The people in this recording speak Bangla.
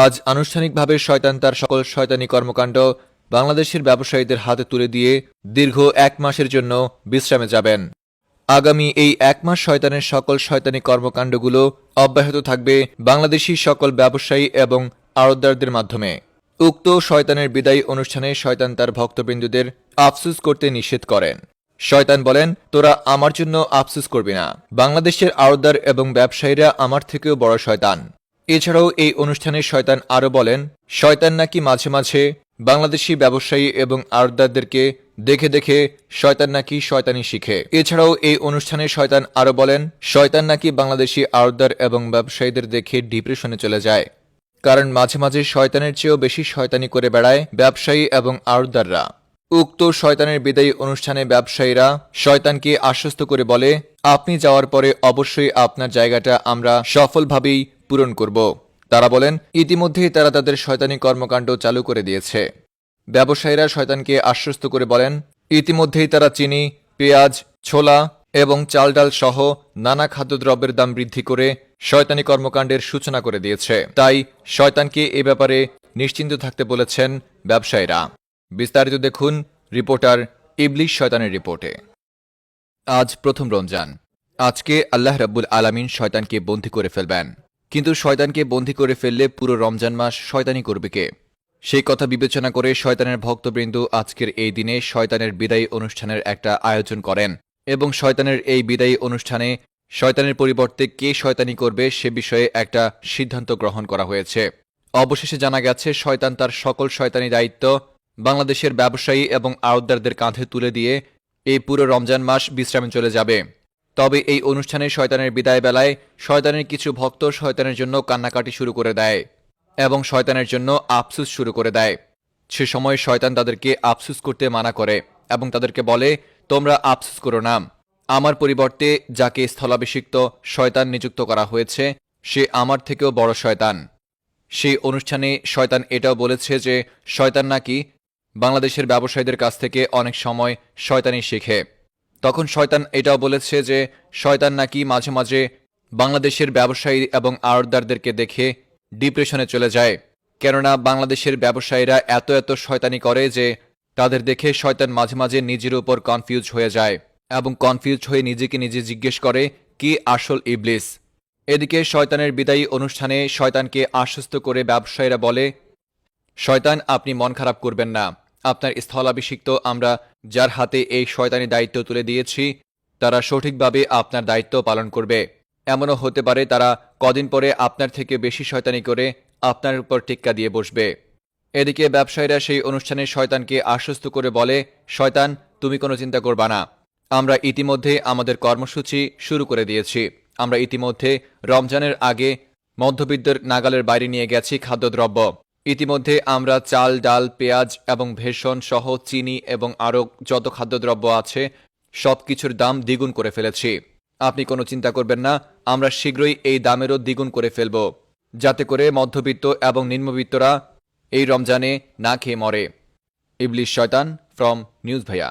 আজ আনুষ্ঠানিকভাবে শয়তান তার সকল শয়তানি কর্মকাণ্ড বাংলাদেশের ব্যবসায়ীদের হাতে তুলে দিয়ে দীর্ঘ ১ মাসের জন্য বিশ্রামে যাবেন। আগামী এই ১ মাস শয়তানের সকল শয়তানি কর্মকাণ্ডগুলো অব্যাহত থাকবে বাংলাদেশি সকল ব্যবসায়ী এবং আড়তদারদের মাধ্যমে। উক্ত শয়তানের বিদায়ী অনুষ্ঠানে শয়তান তার ভক্তবৃন্দদের আফসোস করতে নিষেধ করেন। শয়তান বলেন, তোরা আমার জন্য আফসোস করবি না, বাংলাদেশের আড়তদার এবং ব্যবসায়ীরা আমার থেকেও বড় শয়তান। এছাড়াও এই অনুষ্ঠানে শয়তান আরও বলেন, শয়তান নাকি মাঝে মাঝে বাংলাদেশি ব্যবসায়ী এবং আড়তদারদেরকে দেখে দেখে শয়তান নাকি শয়তানি শিখে। এছাড়াও এই অনুষ্ঠানে শয়তান আরও বলেন, শয়তান নাকি বাংলাদেশি আড়তদার এবং ব্যবসায়ীদের দেখে ডিপ্রেশনে চলে যায়, কারণ মাঝে মাঝে শয়তানের চেয়েও বেশি শয়তানি করে বেড়ায় ব্যবসায়ী এবং আড়তদাররা। উক্ত শয়তানের বিদায়ী অনুষ্ঠানে ব্যবসায়ীরা শয়তানকে আশ্বস্ত করে বলে, আপনি যাওয়ার পরে অবশ্যই আপনার জায়গাটা আমরা সফলভাবেই পূরণ করব। তারা বলেন, ইতিমধ্যেই তারা তাদের শয়তানি কর্মকাণ্ড চালু করে দিয়েছে। ব্যবসায়ীরা শয়তানকে আশ্বস্ত করে বলেন, ইতিমধ্যেই তারা চিনি, পেঁয়াজ, ছোলা এবং চাল ডাল সহ নানা খাদ্যদ্রব্যের দাম বৃদ্ধি করে শয়তানি কর্মকাণ্ডের সূচনা করে দিয়েছে। তাই শয়তানকে এ ব্যাপারে নিশ্চিন্ত থাকতে বলেছেন ব্যবসায়ীরা। বিস্তারিত দেখুন রিপোর্টার ইবলিশ শয়তানের রিপোর্টে। আজ প্রথম রমজান। আজকে আল্লাহ রাব্বুল আলামিন শয়তানকে বন্দী করে ফেলবেন। কিন্তু শয়তানকে বন্দী করে ফেললে পুরো রমজান মাস শয়তানি করবে কে? সেই কথা বিবেচনা করে শয়তানের ভক্তবৃন্দ আজকের এই দিনে শয়তানের বিদায়ী অনুষ্ঠানের একটা আয়োজন করেন এবং শয়তানের এই বিদায়ী অনুষ্ঠানে শয়তানের পরিবর্তে কে শয়তানি করবে সে বিষয়ে একটা সিদ্ধান্ত গ্রহণ করা হয়েছে। অবশেষে জানা গেছে শয়তান তার সকল শয়তানি দায়িত্ব বাংলাদেশের ব্যবসায়ী এবং আড়তদারদের কাঁধে তুলে দিয়ে এই পুরো রমজান মাস বিশ্রামে চলে যাবে। তবে এই অনুষ্ঠানে শয়তানের বিদায় বেলায় শয়তানের কিছু ভক্ত শয়তানের জন্য কান্নাকাটি শুরু করে দেয় এবং শয়তানের জন্য আফসুস শুরু করে দেয়। সে সময় শয়তান তাদেরকে আফসুস করতে মানা করে এবং তাদেরকে বলে, তোমরা আফসুস করো না, আমার পরিবর্তে যাকে স্থলাভিষিক্ত শয়তান নিযুক্ত করা হয়েছে সে আমার থেকেও বড় শয়তান। সেই অনুষ্ঠানে শয়তান এটাও বলেছে যে শয়তান নাকি বাংলাদেশের ব্যবসায়ীদের কাছ থেকে অনেক সময় শয়তানি শেখে। তখন শয়তান এটাও বলেছে যে শয়তান নাকি মাঝে মাঝে বাংলাদেশের ব্যবসায়ী এবং আড়তদারদেরকে দেখে ডিপ্রেশনে চলে যায়, কেননা বাংলাদেশের ব্যবসায়ীরা এত এত শয়তানি করে যে তাদের দেখে শয়তান মাঝে মাঝে নিজের উপর কনফিউজ হয়ে যায় এবং কনফিউজ হয়ে নিজেকে নিজে জিজ্ঞেস করে কি আসল ইবলিস। এদিকে শয়তানের বিদায়ী অনুষ্ঠানে শয়তানকে আশ্বস্ত করে ব্যবসায়ীরা বলে, শয়তান আপনি মন খারাপ করবেন না, আপনার স্থলাভিষিক্ত আমরা যার হাতে এই শয়তানি দায়িত্ব তুলে দিয়েছি তারা সঠিকভাবে আপনার দায়িত্ব পালন করবে। এমনও হতে পারে তারা কদিন পরে আপনার থেকে বেশি শয়তানি করে আপনার উপর টিক্কা দিয়ে বসবে। এদিকে ব্যবসায়ীরা সেই অনুষ্ঠানে শয়তানকে আশ্বস্ত করে বলে, শয়তান তুমি কোনো চিন্তা করবা না, আমরা ইতিমধ্যে আমাদের কর্মসূচি শুরু করে দিয়েছি। আমরা ইতিমধ্যে রমজানের আগে মধ্যবিত্তের নাগালের বাইরে নিয়ে গেছি খাদ্যদ্রব্য। ইতিমধ্যে আমরা চাল ডাল পেঁয়াজ এবং ভেষণ সহ চিনি এবং আরও যত খাদ্যদ্রব্য আছে সব কিছুর দাম দ্বিগুণ করে ফেলেছি। আপনি কোনো চিন্তা করবেন না, আমরা শীঘ্রই এই দামেরও দ্বিগুণ করে ফেলব, যাতে করে মধ্যবিত্ত এবং নিম্নবিত্তরা এই রমজানে না খেয়ে মরে। ইবলিশ শয়তান ফ্রম নিউজ ভাইয়া।